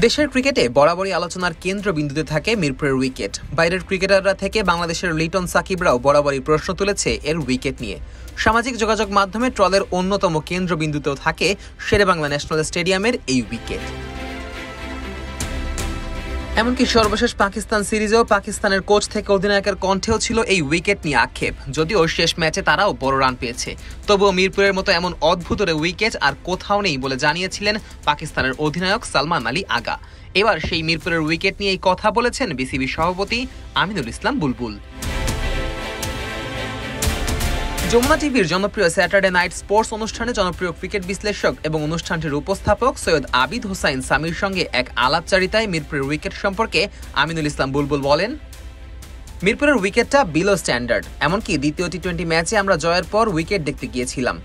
দেশের ক্রিকেটে বরাবরই আলোচনার কেন্দ্রবিন্দুতে থাকে মিরপুরের উইকেট। বাইরের ক্রিকেটাররা থেকে বাংলাদেশের লিটন সাকিবরাও বরাবরই প্রশ্ন তুলেছে এর উইকেট নিয়ে। সামাজিক যোগাযোগ মাধ্যমে ট্রলের অন্যতম কেন্দ্রবিন্দুতেও থাকে শেরেবাংলা ন্যাশনাল স্টেডিয়ামের এই উইকেট। এমনকি সর্বশেষ পাকিস্তান সিরিজেও পাকিস্তানের কোচ থেকে অধিনায়কের কণ্ঠেও ছিল এই উইকেট নিয়ে আক্ষেপ। যদিও শেষ ম্যাচে তারাও বড় রান পেয়েছে, তবুও মিরপুরের মতো এমন অদ্ভুত উইকেট আর কোথাও নেই বলে জানিয়েছিলেন পাকিস্তানের অধিনায়ক সালমান আলী আগা। এবার সেই মিরপুরের উইকেট নিয়েই কথা বলেছেন বিসিবি সভাপতি আমিনুল ইসলাম বুলবুল। যমুনা টিভির জনপ্রিয় স্যাটারডে নাইট স্পোর্টস অনুষ্ঠানে জনপ্রিয় ক্রিকেট বিশ্লেষক এবং অনুষ্ঠানটির উপস্থাপক সৈয়দ আবিদ হোসাইন সামির সঙ্গে এক আলাপচারিতায় মিরপুরের উইকেট সম্পর্কে আমিনুল ইসলাম বুলবুল বলেন, মিরপুরের উইকেটটা বিলো স্ট্যান্ডার্ড। এমনকি দ্বিতীয় টি-20 ম্যাচে আমরা জয়ের পর উইকেট দেখতে গিয়েছিলাম,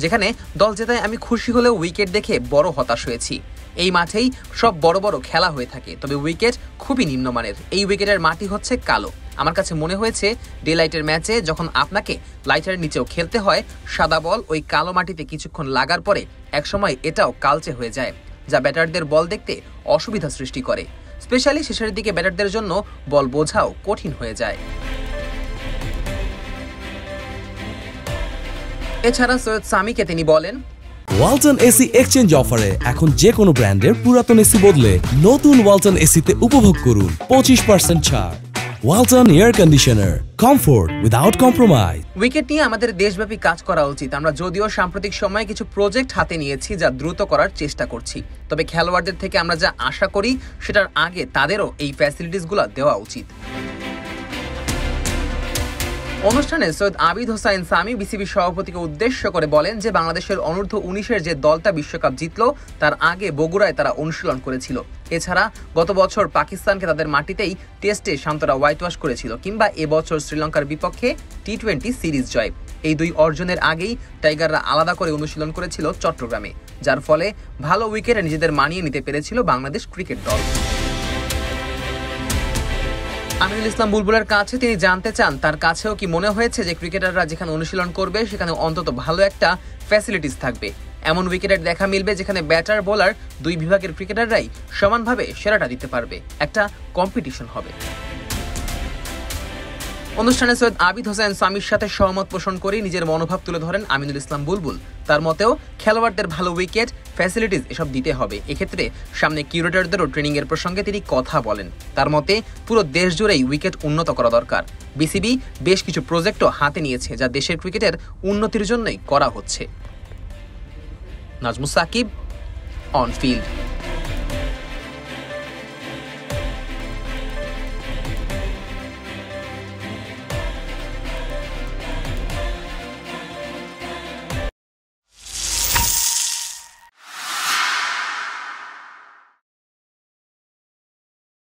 যেখানে দল জেতায় আমি খুশি হলেও উইকেট দেখে বড় হতাশ হয়েছি। এই মাঠেই সব বড় বড় খেলা হয়ে থাকে, তবে উইকেট খুবই নিম্নমানের। এই উইকেটের মাটি হচ্ছে কালো। আমার কাছে মনে হয়েছে ডে লাইটের ম্যাচে যখন আপনাকে লাইটের নিচেও খেলতে হয়, সাদা বল ওই কালো মাটিতে কিছুক্ষণ লাগার পরে একসময় এটাও কালচে হয়ে যায়, যা ব্যাটারদের বল দেখতে অসুবিধা সৃষ্টি করে। স্পেশালি শেষের দিকে ব্যাটারদের জন্য বল বোঝাও কঠিন হয়ে যায়। এছাড়া সৈয়দ সামিকে তিনি বলেন, ওয়ালটন এসি এক্সচেঞ্জ অফারে এখন যে কোনো ব্র্যান্ডের পুরাতন এসি বদলে নতুন ওয়ালটন এসিতে উপভোগ করুন 25% ছাড়। Walton air conditioner, comfort without compromise. Wicket নিয়ে আমাদের দেশব্যাপী কাজ করা উচিত। আমরা যদিও সাম্প্রতিক সময়ে কিছু প্রজেক্ট হাতে নিয়েছি যা দ্রুত করার চেষ্টা করছি, তবে খেলোয়াড়দের থেকে আমরা যা আশা করি সেটার আগে তাদেরও এই ফ্যাসিলিটিসগুলো দেওয়া উচিত। অনুষ্ঠানে সৈয়দ আবিদ হোসাইন সামি বিসিবি সভাপতিকে উদ্দেশ্য করে বলেন যে বাংলাদেশের অনূর্ধ্ব 19-এর যে দলটা বিশ্বকাপ জিতল তার আগে বগুড়ায় তারা অনুশীলন করেছিল। এছাড়া গত বছর পাকিস্তানকে তাদের মাটিতেই টেস্টে শান্তরা হোয়াইট ওয়াশ করেছিল, কিংবা এবছর শ্রীলঙ্কার বিপক্ষে টি-20 সিরিজ জয়। এই দুই অর্জনের আগেই টাইগাররা আলাদা করে অনুশীলন করেছিল চট্টগ্রামে, যার ফলে ভালো উইকেটে নিজেদের মানিয়ে নিতে পেরেছিল বাংলাদেশ ক্রিকেট দল। আমিনুল ইসলাম বুলবুলের কাছে তিনি জানতে চান তার কাছেও কি মনে হয়েছে যে ক্রিকেটাররা যেখানে অনুশীলন করবে সেখানে অন্তত ভালো একটা ফ্যাসিলিটিস থাকবে, এমন উইকেটের দেখা মিলবে যেখানে ব্যাটার বোলার দুই বিভাগের ক্রিকেটাররাই সমানভাবে সেরাটা দিতে পারবে, একটা কম্পিটিশন হবে। অনুষ্ঠানে সৈয়দ আবিদ হোসেন সামির সাথে সহমত পোষণ করে নিজের মনোভাব তুলে ধরেন আমিনুল ইসলাম বুলবুল। তার মতেও খেলোয়াড়দের ভালো উইকেট, ফ্যাসিলিটিস এসব দিতে হবে। এক্ষেত্রে সামনে কিউরেটরদেরও ট্রেনিং এর প্রসঙ্গে তিনি কথা বলেন। তার মতে পুরো দেশ জুড়েই উইকেট উন্নত করা দরকার। বিসিবি বেশ কিছু প্রজেক্টও হাতে নিয়েছে যা দেশের ক্রিকেটের উন্নতির জন্যই করা হচ্ছে। Nazmus Sakib, on field.